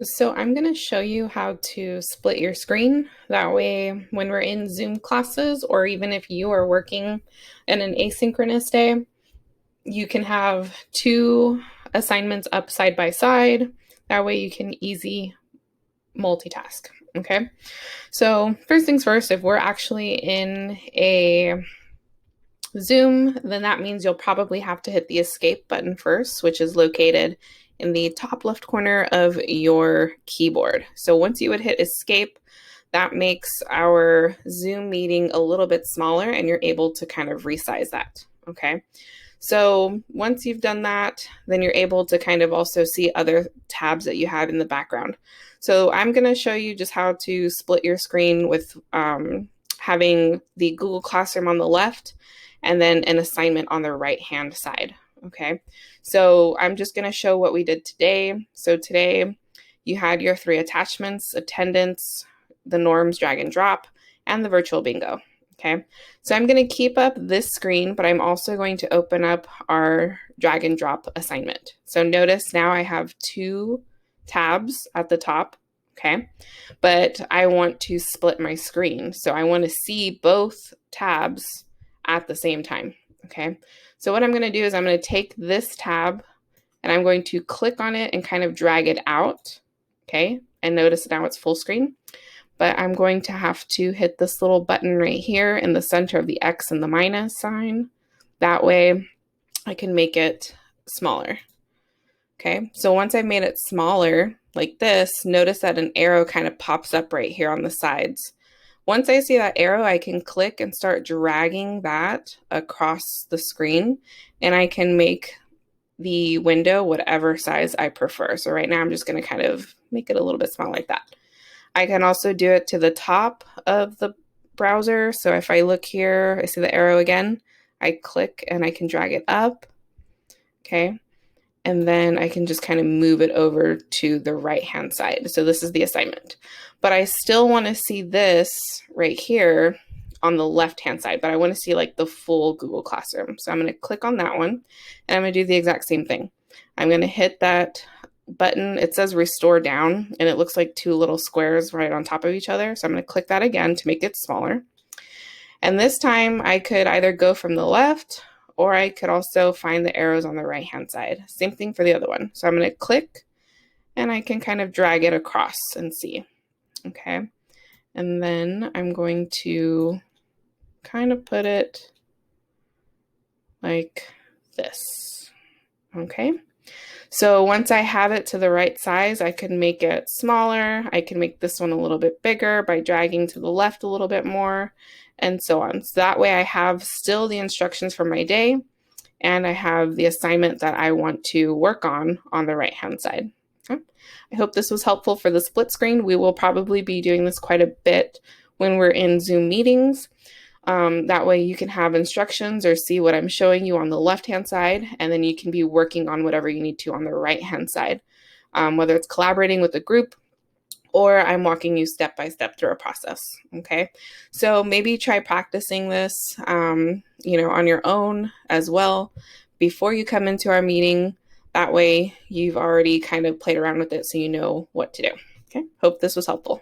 So I'm going to show you how to split your screen. That way, when we're in Zoom classes, or even if you are working in an asynchronous day, you can have two assignments up side by side. That way you can easy multitask. Okay. So first things first, if we're actually in a Zoom, then that means you'll probably have to hit the escape button first, which is located in the top left corner of your keyboard. So once you would hit escape, that makes our Zoom meeting a little bit smaller and you're able to kind of resize that. Okay. So once you've done that, then you're able to kind of also see other tabs that you have in the background. So I'm going to show you just how to split your screen with having the Google Classroom on the left and then an assignment on the right hand side. Okay, so I'm just going to show what we did today. So today you had your three attachments: attendance, the norms drag and drop, and the virtual bingo. Okay, so I'm going to keep up this screen, but I'm also going to open up our drag and drop assignment. So notice now I have two tabs at the top. Okay, but I want to split my screen. So I want to see both tabs at the same time. Okay, so what I'm going to do is I'm going to take this tab and I'm going to click on it and kind of drag it out. Okay, and notice now it's full screen. But I'm going to have to hit this little button right here in the center of the X and the minus sign. That way I can make it smaller. Okay, so once I've made it smaller like this, notice that an arrow kind of pops up right here on the sides. Once I see that arrow, I can click and start dragging that across the screen, and I can make the window whatever size I prefer. So right now I'm just going to kind of make it a little bit smaller like that. I can also do it to the top of the browser. So if I look here, I see the arrow again. I click and I can drag it up. Okay. And then I can just kind of move it over to the right-hand side. So this is the assignment. But I still want to see this right here on the left-hand side, but I want to see like the full Google Classroom. So I'm going to click on that one, and I'm going to do the exact same thing. I'm going to hit that button. It says restore down, and it looks like two little squares right on top of each other. So I'm going to click that again to make it smaller. And this time I could either go from the left, or I could also find the arrows on the right hand side. Same thing for the other one. So I'm going to click and I can kind of drag it across and see. Okay. And then I'm going to kind of put it like this. Okay. So once I have it to the right size, I can make it smaller. I can make this one a little bit bigger by dragging to the left a little bit more, and so on. So that way I have still the instructions for my day, and I have the assignment that I want to work on the right-hand side. Okay. I hope this was helpful for the split screen. We will probably be doing this quite a bit when we're in Zoom meetings. That way you can have instructions or see what I'm showing you on the left-hand side, and then you can be working on whatever you need to on the right-hand side, whether it's collaborating with a group or I'm walking you step by step through a process. Okay, so maybe try practicing this, on your own as well before you come into our meeting. That way you've already kind of played around with it so you know what to do. Okay, hope this was helpful.